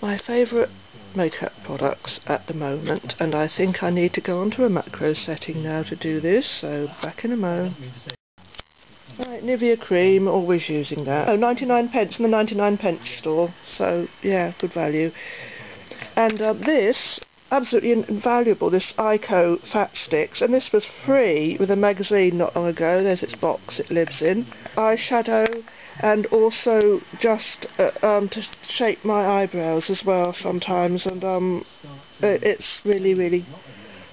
My favourite makeup products at the moment, and I think I need to go onto a macro setting now to do this, so back in a mo. Right, Nivea cream, always using that. Oh, 99 pence in the 99 pence store, so yeah, good value. And this, absolutely invaluable, this Ico Fat Sticks, and this was free with a magazine not long ago. There's its box it lives in. Eyeshadow, and also just to shape my eyebrows as well sometimes, and it's really,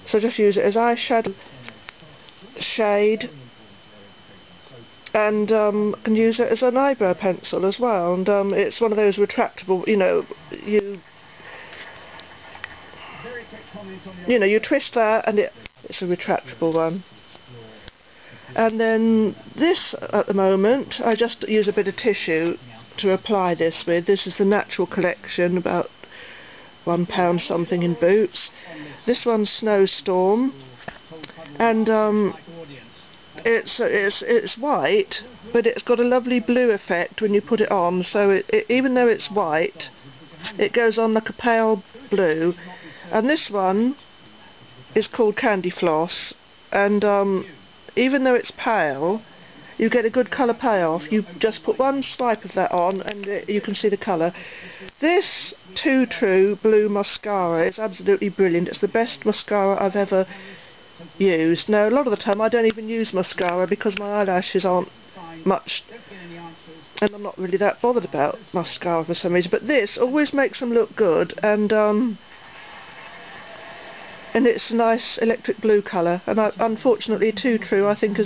so just use it as eyeshadow, shade, and can use it as an eyebrow pencil as well, and it's one of those retractable, you know, you twist that and it's a retractable one. And then this, at the moment, I just use a bit of tissue to apply this with. This is the Natural Collection, about £1 something in Boots. This one's Snowstorm, and it's white, but it's got a lovely blue effect when you put it on. So even though it's white, it goes on like a pale blue. And this one is called Candy Floss, and even though it's pale, you get a good colour payoff. You just put one swipe of that on and you can see the colour. This Too True Blue Mascara is absolutely brilliant. It's the best mascara I've ever used. Now, a lot of the time I don't even use mascara because my eyelashes aren't much, and I'm not really that bothered about mascara for some reason. But this always makes them look good, and it's a nice electric blue colour, and unfortunately Too True, I think,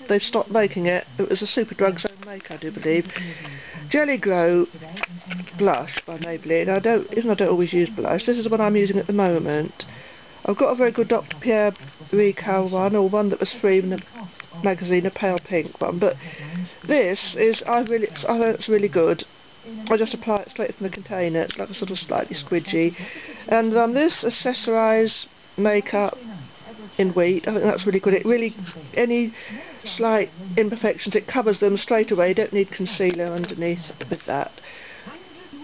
they've stopped making it. It was a Superdrug's own make, I do believe. Jelly Glow blush by Maybelline. Even though I don't always use blush, this is what I'm using at the moment. I've got a very good Dr. Pierre Rical one, or one that was free in the magazine, a pale pink one, but this is, I think it's really good. I just apply it straight from the container. It's like a sort of slightly squidgy. And this Accessorize Makeup in Wheat, I think that's really good. It really, any slight imperfections, it covers them straight away. You don't need concealer underneath with that.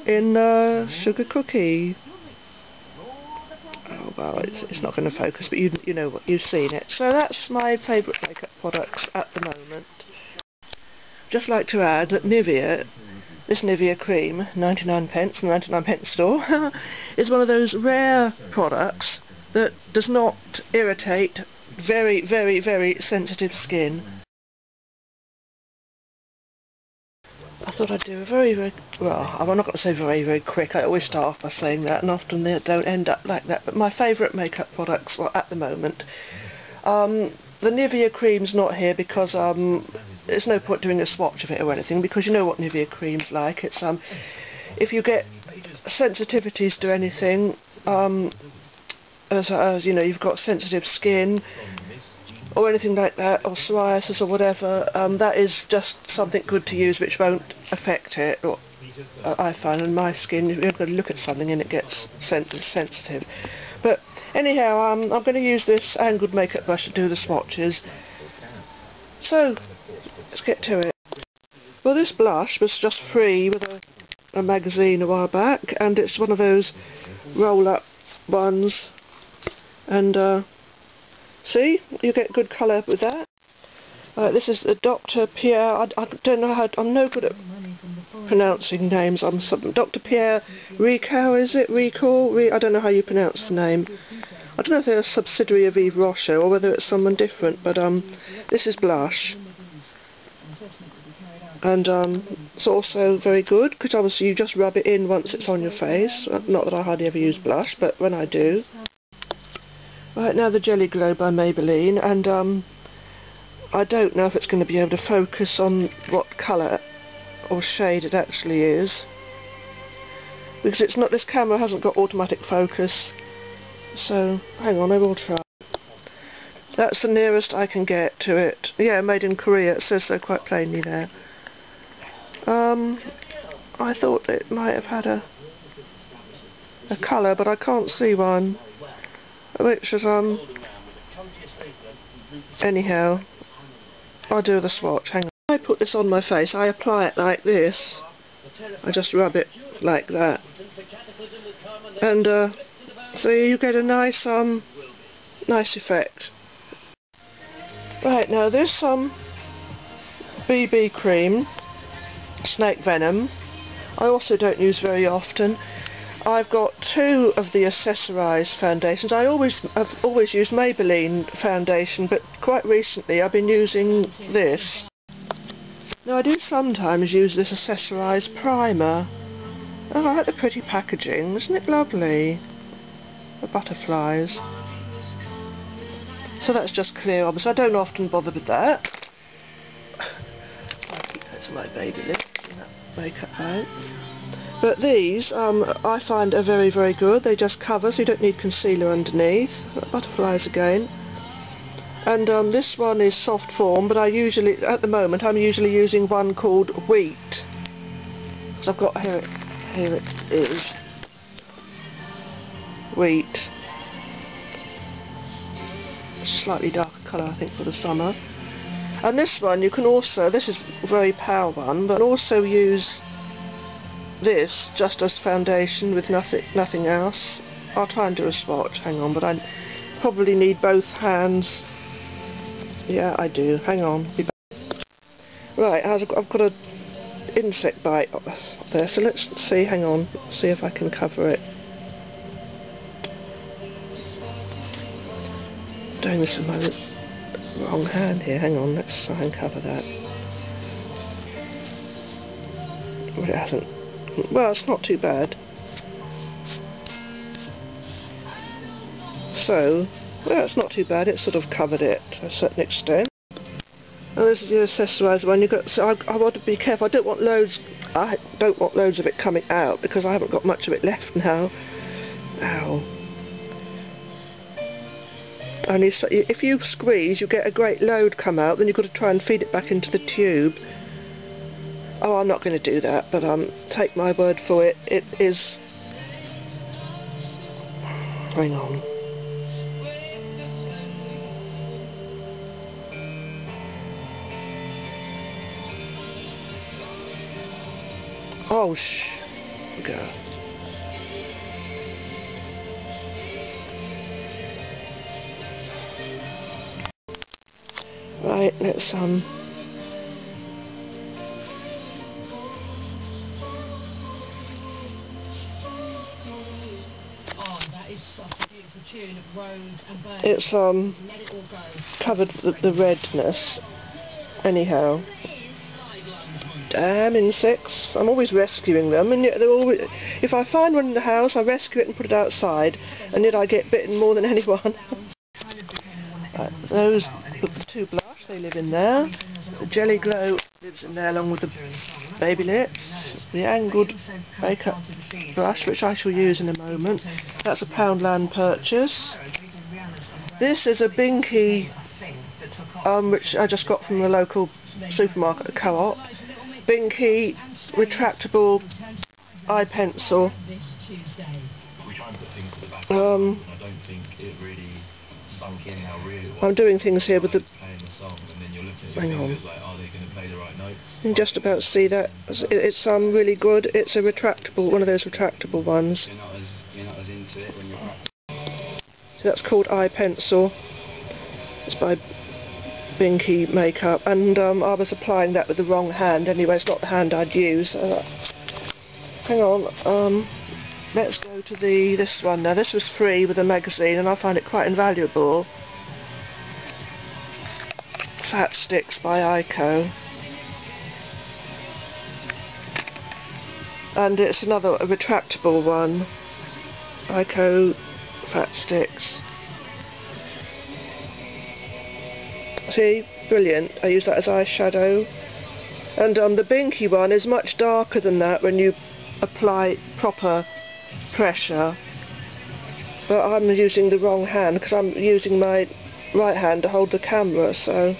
In Sugar Cookie. Oh well, it's not going to focus, but you know what, you've seen it. So that's my favourite makeup products at the moment. Just like to add that Nivea, this Nivea cream, 99 pence in the 99 pence store, is one of those rare products that does not irritate very sensitive skin. I thought I'd do a very well, I'm not going to say very quick. I always start off by saying that, and often they don't end up like that. But my favourite makeup products, well, at the moment, the Nivea cream's not here because there's no point doing a swatch of it or anything, because you know what Nivea cream's like. It's if you get sensitivities to anything, as you know, you've got sensitive skin or anything like that, or psoriasis or whatever, that is just something good to use which won't affect it. Or, I find in my skin, you've got to look at something and it gets sensitive. But anyhow, I'm going to use this angled makeup brush to do the swatches. So let's get to it. Well, this blush was just free with a magazine a while back, and it's one of those roll-up ones, and see, you get good colour with that. This is the Dr. Pierre, I don't know how, I'm no good at pronouncing names. Dr. Pierre Rical, is it? I don't know how you pronounce the name. I don't know if they're a subsidiary of Yves Rocher or whether it's someone different, but this is blush. And it's also very good, because obviously you just rub it in once it's on your face. Not that I hardly ever use blush, but when I do. Right, now the Jelly Glow by Maybelline, and I don't know if it's going to be able to focus on what colour or shade it actually is, because it's not, this camera hasn't got automatic focus, so hang on, I will try. That's the nearest I can get to it. Yeah, made in Korea, it says so quite plainly there. I thought it might have had a colour, but I can't see one. Which is, anyhow, I'll do the swatch, hang on. I put this on my face, I apply it like this, I just rub it like that, and so you get a nice nice effect. Right, now this BB cream, snake venom, I also don't use very often. I've got 2 of the accessorised foundations. I've always used Maybelline foundation, but quite recently I've been using this. Now I do sometimes use this accessorised primer. Oh, I like the pretty packaging, isn't it lovely? The butterflies. So that's just clear, obviously. I don't often bother with that. I keep that to my baby lips and that makeup out. But these, I find are very, very good. They just cover, so you don't need concealer underneath. Butterflies again. And this one is soft form, but at the moment, I'm usually using one called Wheat. So I've got, here it is. Wheat. Slightly darker colour, I think, for the summer. And this one, you can also, this is a very pale one, but also use this just as foundation with nothing else. I'll try and do a swatch, hang on, but I probably need both hands. Yeah, I do. Hang on. Be back. Right, I've got an insect bite up there, so let's see, hang on, see if I can cover it. I'm doing this with my wrong hand here, hang on, let's try and cover that. Well, it hasn't. Well, it's not too bad. So, well, it's not too bad. It's sort of covered it to a certain extent. And this is the accessorised one. So I want to be careful. I don't want loads of it coming out because I haven't got much of it left now. Ow. Only so, if you squeeze, you get a great load come out. Then you've got to try and feed it back into the tube. Oh, I'm not going to do that, but take my word for it. It is. Hang on. Oh, go. Right, let's it's covered the redness. Anyhow. Damn insects. I'm always rescuing them, and yet they're always, if I find one in the house, I rescue it and put it outside, and yet I get bitten more than anyone. Right, those, the 2 blush, they live in there. The Jelly Glow lives in there along with the baby lips. The angled makeup brush, which I shall use in a moment. That's a Poundland purchase. This is a Binky, which I just got from the local supermarket, the Co-op. Binky retractable eye pencil. I'm doing things here with the. Hang on. You can just about see that. It's really good. It's a retractable, one of those retractable ones. So that's called eye pencil. It's by Binky Makeup, and I was applying that with the wrong hand anyway. It's not the hand I'd use. Hang on. Let's go to this one now. This was free with a magazine, and I find it quite invaluable. Fat Sticks by Ico. And it's a retractable one. Ico Fat Sticks. See? Brilliant. I use that as eyeshadow. And the Binky one is much darker than that when you apply proper pressure. But I'm using the wrong hand because I'm using my right hand to hold the camera, so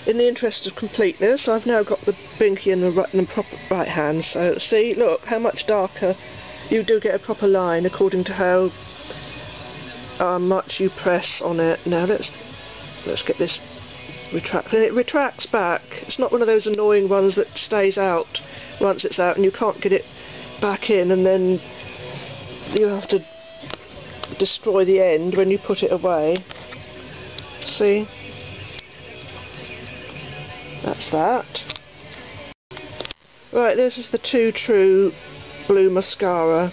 in the interest of completeness I've now got the Binky in the proper right hand. So see, look how much darker. You do get a proper line according to how much you press on it. Now let's get this retracted. It retracts back. It's not one of those annoying ones that stays out once it's out, and you can't get it back in, and then you have to destroy the end when you put it away. See? That's that. Right, this is the Too True blue mascara,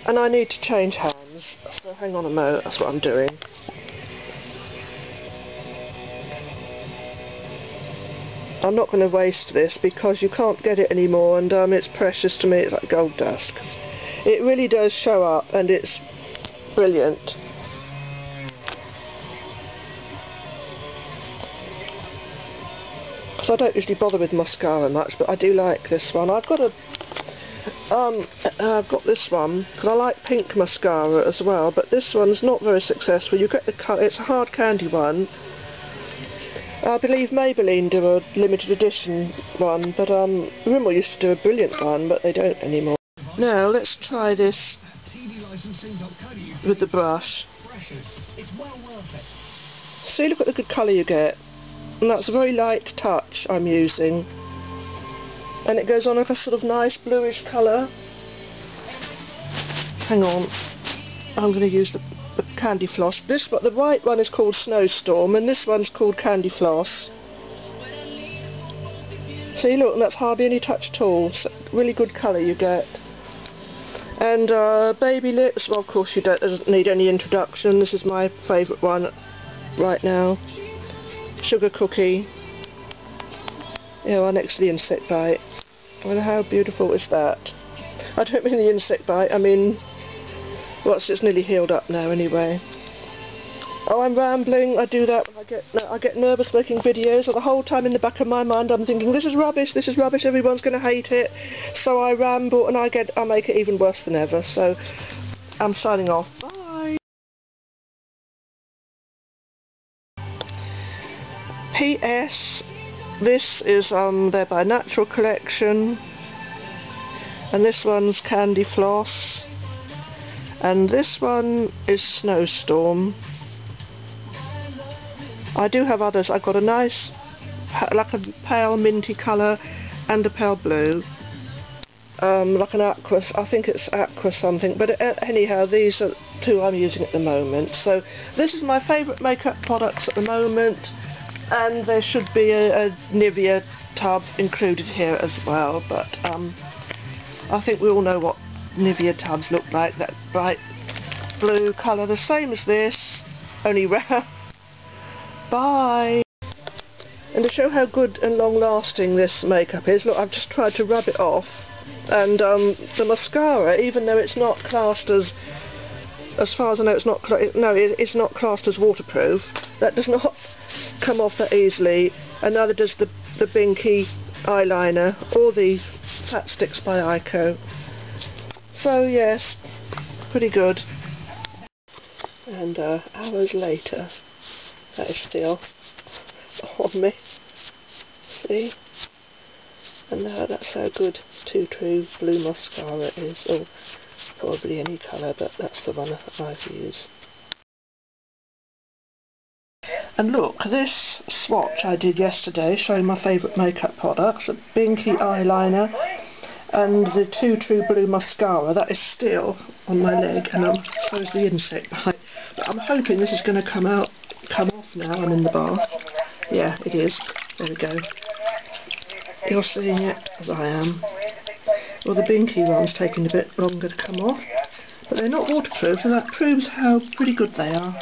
and I need to change hands, so hang on a moment, that's what I'm doing. I'm not going to waste this because you can't get it anymore, and it's precious to me. It's like gold dust. It really does show up, and it's brilliant. Because I don't usually bother with mascara much, but I do like this one. I've got this one because I like pink mascara as well, but this one's not very successful. You get the colour. It's a hard candy one. I believe Maybelline do a limited edition one, but Rimmel used to do a brilliant one, but they don't anymore. Now let's try this with the brush. See, look at the good colour you get, and that's a very light touch I'm using, and it goes on like a sort of nice bluish colour. Hang on, I'm going to use the candy floss. The white one is called Snowstorm, and this one's called Candy Floss. See, look, and that's hardly any touch at all. So really good colour you get. And baby lips, well, of course, doesn't need any introduction. This is my favourite one right now. Sugar Cookie. Yeah, right next to the insect bite. Well, how beautiful is that? I don't mean the insect bite, I mean, well, it's nearly healed up now anyway. Oh, I'm rambling. I do that when I get nervous making videos, and the whole time in the back of my mind I'm thinking, this is rubbish, everyone's going to hate it. So I ramble, and I make it even worse than ever. So I'm signing off. Bye. P.S. This is their By Natural collection, and this one's Candy Floss. And this one is Snowstorm. I do have others. I've got a nice, like a pale minty colour and a pale blue. Like an aqua, I think it's aqua something. But anyhow, these are two I'm using at the moment. So this is my favourite makeup products at the moment. And there should be a Nivea tub included here as well. But I think we all know what Nivea tubs look like, that bright blue colour, the same as this, only round. Bye! And to show how good and long lasting this makeup is, look, I've just tried to rub it off, and the mascara, even though it's not classed as far as I know, it's not classed as waterproof, that does not come off that easily, and neither does the Binky eyeliner or the Fat Sticks by Ico. So yes, pretty good. And hours later, that is still on me. See? And that's how good Too True blue mascara is, or probably any colour, but that's the one I've used. And look, this swatch I did yesterday showing my favourite makeup products, a Binky eyeliner and the Too True blue mascara, that is still on my leg, and so is the insect bite. But I'm hoping this is going to come off now. I'm in the bath. Yeah, it is. There we go. You're seeing it as I am. Well, the Binky one's taking a bit longer to come off, but they're not waterproof, and that proves how pretty good they are.